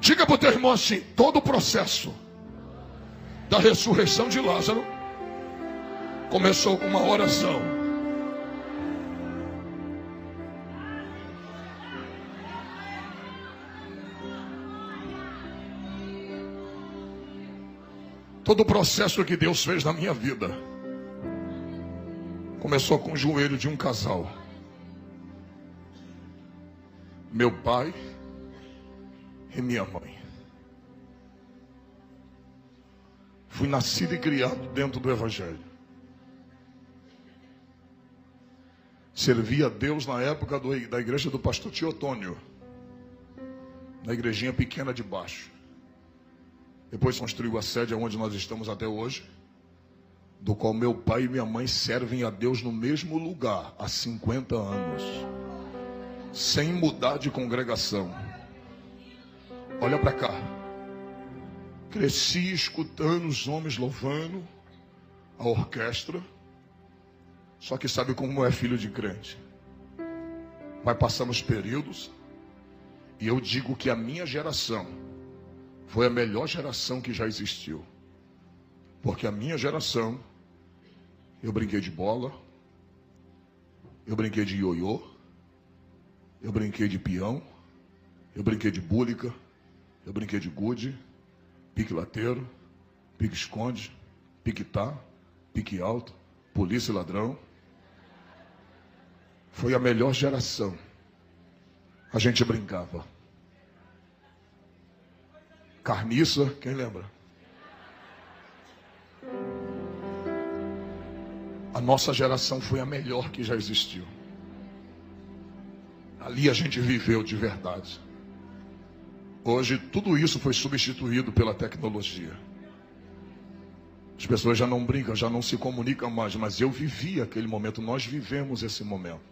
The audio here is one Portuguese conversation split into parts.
Diga para o teu irmão assim: todo o processo da ressurreição de Lázaro começou com uma oração. Todo o processo que Deus fez na minha vida começou com o joelho de um casal. Meu pai e minha mãe. Fui nascido e criado dentro do Evangelho. Servi a Deus na época da igreja do pastor Teotônio, na igrejinha pequena de baixo. Depois construiu a sede onde nós estamos até hoje, do qual meu pai e minha mãe servem a Deus no mesmo lugar há 50 anos, sem mudar de congregação. Olha para cá. Cresci escutando os homens louvando, a orquestra. Só que sabe como é filho de crente? Vai passamos períodos, e eu digo que a minha geração foi a melhor geração que já existiu. Porque a minha geração, eu brinquei de bola, eu brinquei de ioiô, eu brinquei de peão, eu brinquei de búlica, eu brinquei de gude, pique lateiro, pique esconde, pique tá, pique alto, polícia e ladrão. Foi a melhor geração. A gente brincava. Carniça, quem lembra? A nossa geração foi a melhor que já existiu. Ali a gente viveu de verdade. Hoje tudo isso foi substituído pela tecnologia. As pessoas já não brincam, já não se comunicam mais, mas eu vivi aquele momento, nós vivemos esse momento.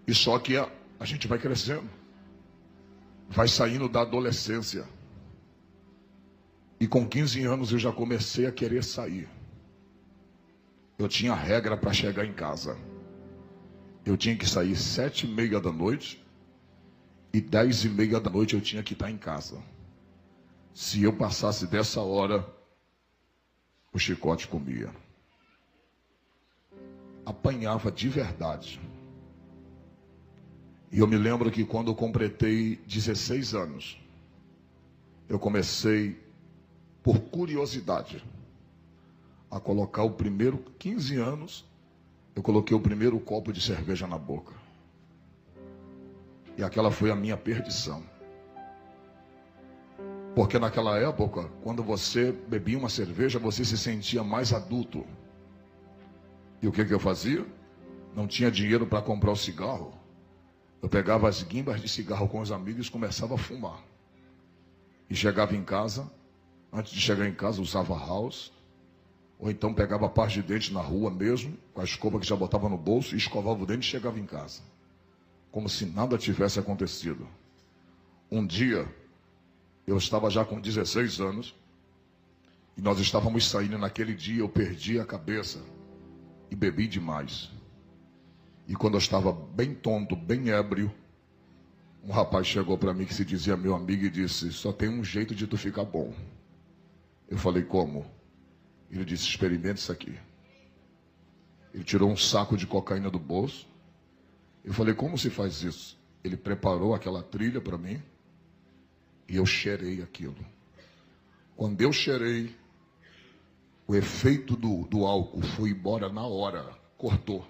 E só que a gente vai crescendo, vai saindo da adolescência. E com 15 anos eu já comecei a querer sair. Eu tinha regra para chegar em casa. Eu tinha que sair 7h30 da noite e 10h30 da noite eu tinha que estar em casa. Se eu passasse dessa hora, o chicote comia. Apanhava de verdade. E eu me lembro que quando eu completei 16 anos, eu comecei, por curiosidade, a colocar o primeiro 15 anos, eu coloquei o primeiro copo de cerveja na boca. E aquela foi a minha perdição. Porque naquela época, quando você bebia uma cerveja, você se sentia mais adulto. E o que eu fazia? Não tinha dinheiro para comprar o cigarro. Eu pegava as guimbas de cigarro com os amigos e começava a fumar. E chegava em casa, antes de chegar em casa, usava house. Ou então pegava a parte de dente na rua mesmo, com a escova que já botava no bolso, e escovava o dente e chegava em casa. Como se nada tivesse acontecido. Um dia, eu estava já com 16 anos, e nós estávamos saindo naquele dia, eu perdi a cabeça e bebi demais. E quando eu estava bem tonto, bem ébrio, um rapaz chegou para mim que se dizia meu amigo e disse: só tem um jeito de tu ficar bom. Eu falei: como? Ele disse: experimente isso aqui. Ele tirou um saco de cocaína do bolso. Eu falei: como se faz isso? Ele preparou aquela trilha para mim e eu cheirei aquilo. Quando eu cheirei, o efeito do álcool foi embora na hora, cortou.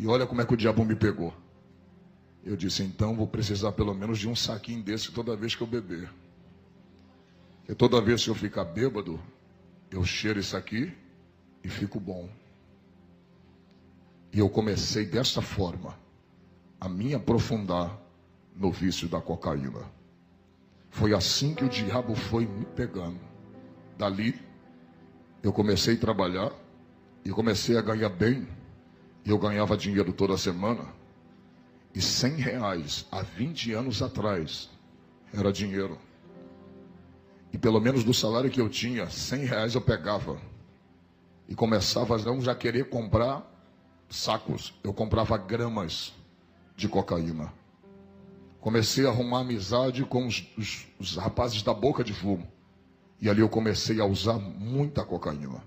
E olha como é que o diabo me pegou. Eu disse: então vou precisar pelo menos de um saquinho desse toda vez que eu beber. E toda vez que eu ficar bêbado, eu cheiro isso aqui e fico bom. E eu comecei dessa forma a me aprofundar no vício da cocaína. Foi assim que o diabo foi me pegando. Dali, eu comecei a trabalhar e comecei a ganhar bem. Eu ganhava dinheiro toda semana. E R$100 há 20 anos atrás era dinheiro. E pelo menos do salário que eu tinha, R$100 eu pegava. E começava a não já querer comprar sacos. Eu comprava gramas de cocaína. Comecei a arrumar amizade com os rapazes da Boca de Fumo. E ali eu comecei a usar muita cocaína.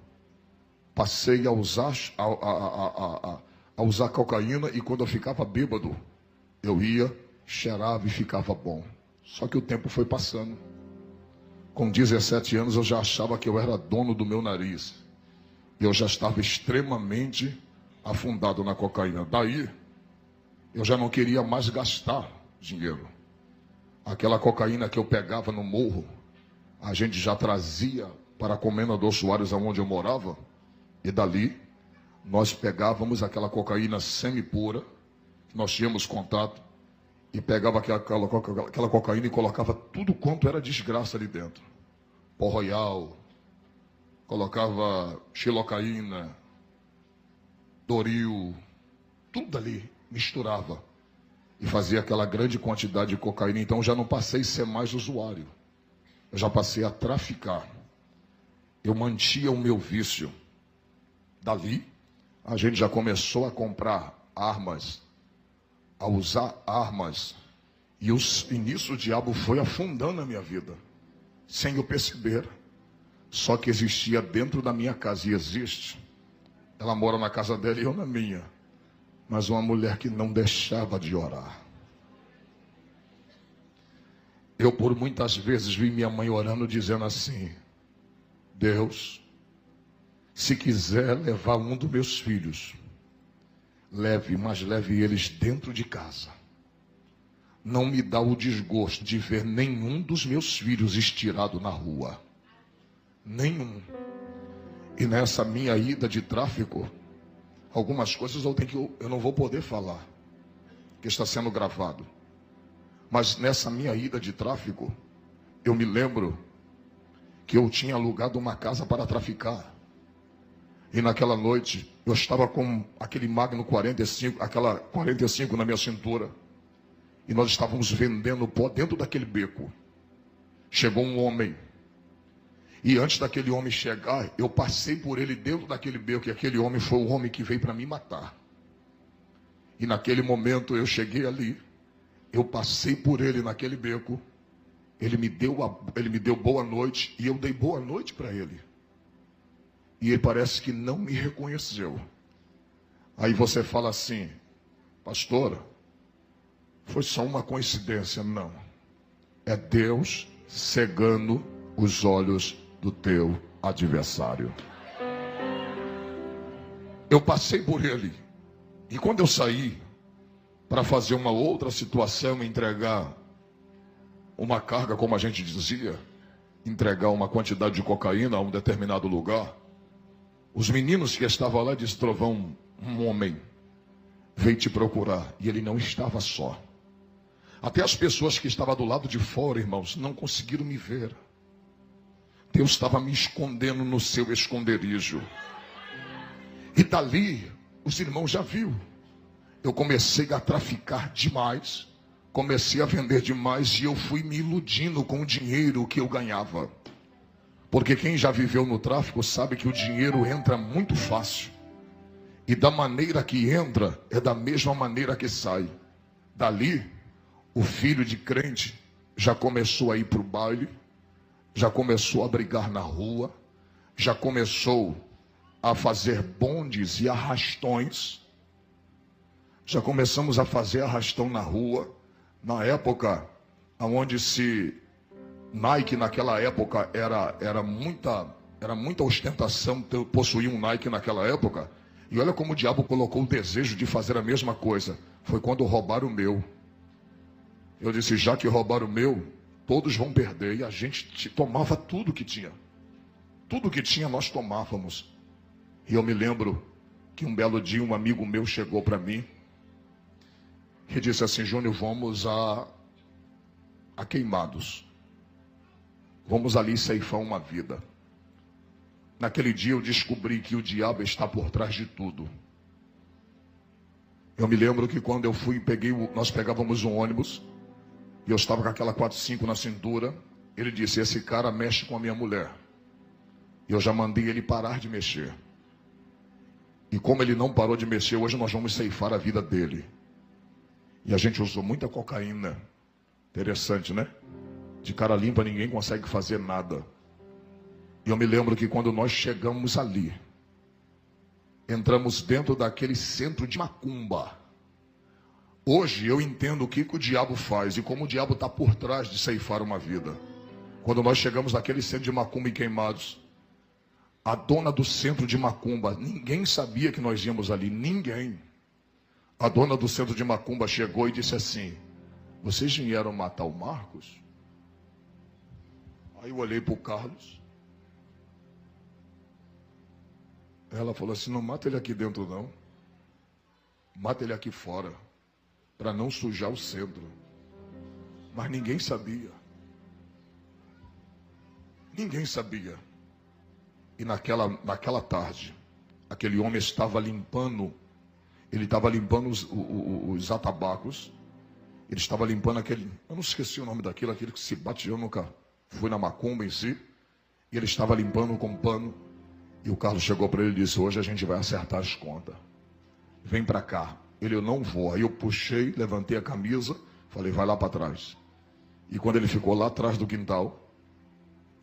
Passei a usar, a usar cocaína, e quando eu ficava bêbado, eu ia, cheirava e ficava bom. Só que o tempo foi passando. Com 17 anos eu já achava que eu era dono do meu nariz. Eu já estava extremamente afundado na cocaína. Daí, eu já não queria mais gastar dinheiro. Aquela cocaína que eu pegava no morro, a gente já trazia para a Comendador Soares, onde eu morava. E dali, nós pegávamos aquela cocaína semi-pura, que nós tínhamos contato, e pegava aquela cocaína e colocava tudo quanto era desgraça ali dentro. Pó Royal, colocava xilocaína, Doril, tudo ali, misturava. E fazia aquela grande quantidade de cocaína. Então já não passei a ser mais usuário. Eu já passei a traficar. Eu mantinha o meu vício. Dali, a gente já começou a comprar armas, a usar armas. E nisso o diabo foi afundando a minha vida, sem eu perceber. Só que existia dentro da minha casa, e existe. Ela mora na casa dela e eu na minha. Mas uma mulher que não deixava de orar. Eu por muitas vezes vi minha mãe orando, dizendo assim: Deus, se quiser levar um dos meus filhos, leve, mas leve eles dentro de casa. Não me dá o desgosto de ver nenhum dos meus filhos estirado na rua. Nenhum. E nessa minha ida de tráfico, algumas coisas eu não vou poder falar, que está sendo gravado. Mas nessa minha ida de tráfico, eu me lembro que eu tinha alugado uma casa para traficar. E naquela noite, eu estava com aquele Magno 45, aquela 45 na minha cintura. E nós estávamos vendendo pó dentro daquele beco. Chegou um homem. E antes daquele homem chegar, eu passei por ele dentro daquele beco. E aquele homem foi o homem que veio para me matar. E naquele momento eu cheguei ali. Eu passei por ele naquele beco. Ele me deu boa noite. E eu dei boa noite para ele. E ele parece que não me reconheceu. Aí você fala assim: pastora, foi só uma coincidência. Não. É Deus cegando os olhos do teu adversário. Eu passei por ele. E quando eu saí para fazer uma outra situação, entregar uma carga, como a gente dizia, entregar uma quantidade de cocaína a um determinado lugar, os meninos que estavam lá disseram: Trovão, um homem veio te procurar. E ele não estava só. Até as pessoas que estavam do lado de fora, irmãos, não conseguiram me ver. Deus estava me escondendo no seu esconderijo. E dali, os irmãos já viram. Eu comecei a traficar demais. Comecei a vender demais. E eu fui me iludindo com o dinheiro que eu ganhava. Porque quem já viveu no tráfico sabe que o dinheiro entra muito fácil. E da maneira que entra, é da mesma maneira que sai. Dali, o filho de crente já começou a ir para o baile. Já começou a brigar na rua. Já começou a fazer bondes e arrastões. Já começamos a fazer arrastão na rua. Na época, onde Nike naquela época era muita ostentação possuir um Nike naquela época. E olha como o diabo colocou o desejo de fazer a mesma coisa. Foi quando roubaram o meu. Eu disse: já que roubaram o meu, todos vão perder. E a gente tomava tudo que tinha. Tudo que tinha nós tomávamos. E eu me lembro que um belo dia um amigo meu chegou para mim e disse assim: Júnior, vamos a Queimados. Vamos ali ceifar uma vida. Naquele dia eu descobri que o diabo está por trás de tudo. Eu me lembro que quando eu fui, nós pegávamos um ônibus, e eu estava com aquela 45 na cintura. Ele disse: esse cara mexe com a minha mulher. E eu já mandei ele parar de mexer. E como ele não parou de mexer, hoje nós vamos ceifar a vida dele. E a gente usou muita cocaína. Interessante, né? De cara limpa ninguém consegue fazer nada. E eu me lembro que quando nós chegamos ali, entramos dentro daquele centro de macumba. Hoje eu entendo o que o diabo faz e como o diabo está por trás de ceifar uma vida. Quando nós chegamos naquele centro de macumba em Queimados, a dona do centro de macumba, ninguém sabia que nós íamos ali, ninguém. A dona do centro de macumba chegou e disse assim: vocês vieram matar o Marcos? Aí eu olhei para o Carlos. Ela falou assim: não mata ele aqui dentro não. Mata ele aqui fora, para não sujar o centro. Mas ninguém sabia. Ninguém sabia. E naquela tarde, aquele homem estava limpando, ele estava limpando os atabacos, ele estava limpando aquele, eu não esqueci o nome daquilo, aquele que se bate, eu nunca fui na macumba em si, e ele estava limpando com pano, e o Carlos chegou para ele e disse: hoje a gente vai acertar as contas, vem para cá. Ele: eu não vou. Aí eu puxei, levantei a camisa, falei: vai lá para trás. E quando ele ficou lá atrás do quintal,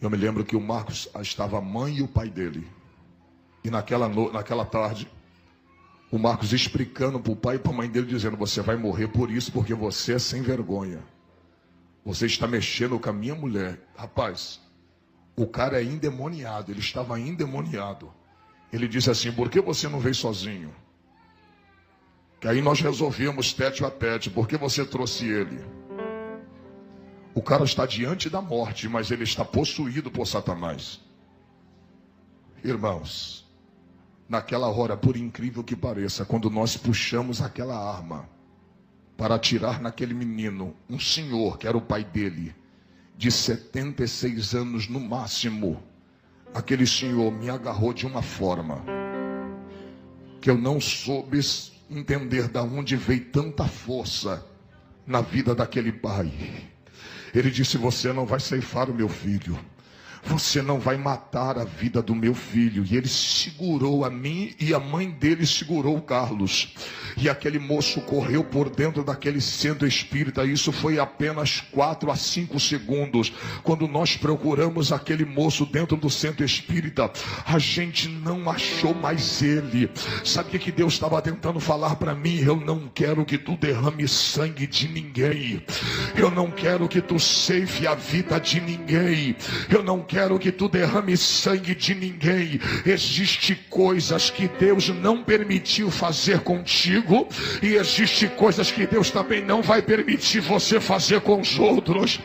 eu me lembro que o Marcos estava a mãe e o pai dele. E naquela tarde, o Marcos explicando para o pai e para a mãe dele, dizendo: você vai morrer por isso, porque você é sem vergonha. Você está mexendo com a minha mulher. Rapaz, o cara é endemoniado, ele estava endemoniado. Ele disse assim: por que você não veio sozinho? Que aí nós resolvemos tete a tete, por que você trouxe ele? O cara está diante da morte, mas ele está possuído por Satanás. Irmãos, naquela hora, por incrível que pareça, quando nós puxamos aquela arma para atirar naquele menino, um senhor, que era o pai dele, de 76 anos no máximo, aquele senhor me agarrou de uma forma que eu não soube entender de onde veio tanta força na vida daquele pai. Ele disse: você não vai ceifar o meu filho, você não vai matar a vida do meu filho. E ele segurou a mim e a mãe dele segurou o Carlos. E aquele moço correu por dentro daquele centro espírita. Isso foi apenas 4 a 5 segundos. Quando nós procuramos aquele moço dentro do centro espírita, a gente não achou mais ele. Sabe o que Deus estava tentando falar para mim? Eu não quero que tu derrame sangue de ninguém. Eu não quero que tu ceife a vida de ninguém. Eu não quero que tu derrame sangue de ninguém. Existem coisas que Deus não permitiu fazer contigo, e existem coisas que Deus também não vai permitir você fazer com os outros.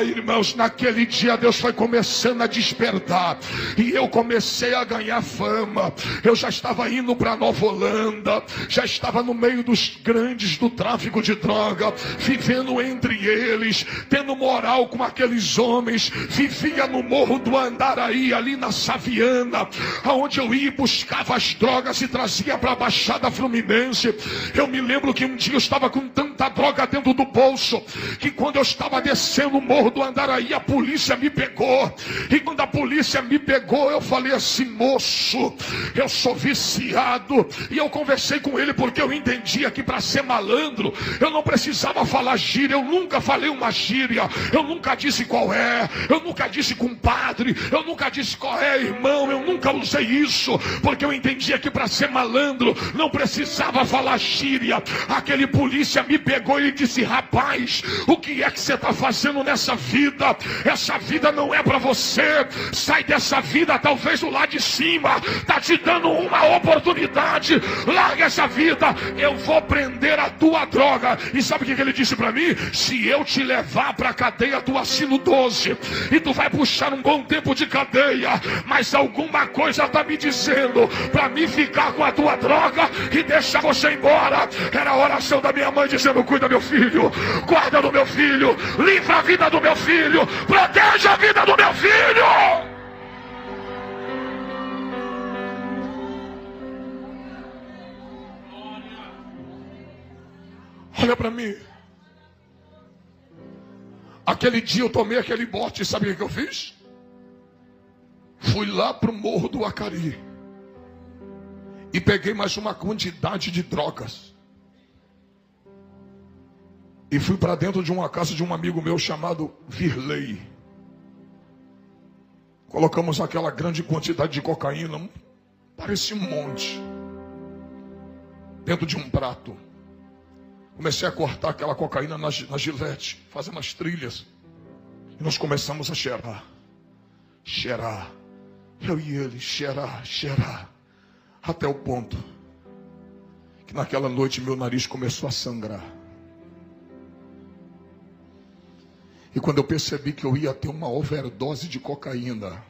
Irmãos, naquele dia Deus foi começando a despertar, e eu comecei a ganhar fama. Eu já estava indo para Nova Holanda, já estava no meio dos grandes do tráfico de droga, vivendo entre eles, tendo moral com aqueles homens. Vivia no Morro do Andaraí, ali na Saviana, aonde eu ia e buscava as drogas e trazia para a Baixada Fluminense. Eu me lembro que um dia eu estava com tanta droga dentro do bolso, que quando eu estava descendo o Morro do Andaraí, a polícia me pegou. E quando a polícia me pegou, eu falei assim: moço, eu sou viciado. E eu conversei com ele, porque eu entendia que para ser malandro eu não precisava falar gíria. Eu nunca falei uma gíria, eu nunca disse qual é, eu nunca disse compadre, eu nunca disse qual é, irmão. Eu nunca usei isso, porque eu entendia que para ser malandro não precisava falar gíria. Aquele polícia me pegou e disse: rapaz, o que é que você está fazendo nessa vida? Essa vida não é para você. Sai dessa vida. Talvez o lá de cima está te dando uma oportunidade. Larga essa vida. Eu vou prender a tua droga. E sabe o que ele disse para mim? Se eu te levar para a cadeia, tu assina o 12 e tu vai puxar um bom tempo de cadeia, mas alguma coisa está me dizendo para mim ficar com a tua droga e deixar você embora. Era a oração da minha mãe dizendo: cuida meu filho, guarda do meu filho, livra a vida do meu filho, proteja a vida do meu filho. Olha para mim. Aquele dia eu tomei aquele bote, sabe o que eu fiz? Fui lá para o Morro do Acari e peguei mais uma quantidade de drogas. E fui para dentro de uma casa de um amigo meu chamado Virley. Colocamos aquela grande quantidade de cocaína, parecia um monte, dentro de um prato. Comecei a cortar aquela cocaína na gilete, fazendo as trilhas. E nós começamos a cheirar. Cheirar. Eu e ele, cheirar. Até o ponto que naquela noite meu nariz começou a sangrar. E quando eu percebi que eu ia ter uma overdose de cocaína,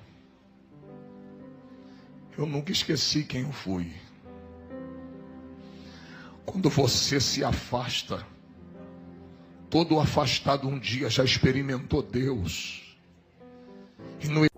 eu nunca esqueci quem eu fui. Quando você se afasta, todo afastado um dia já experimentou Deus. E no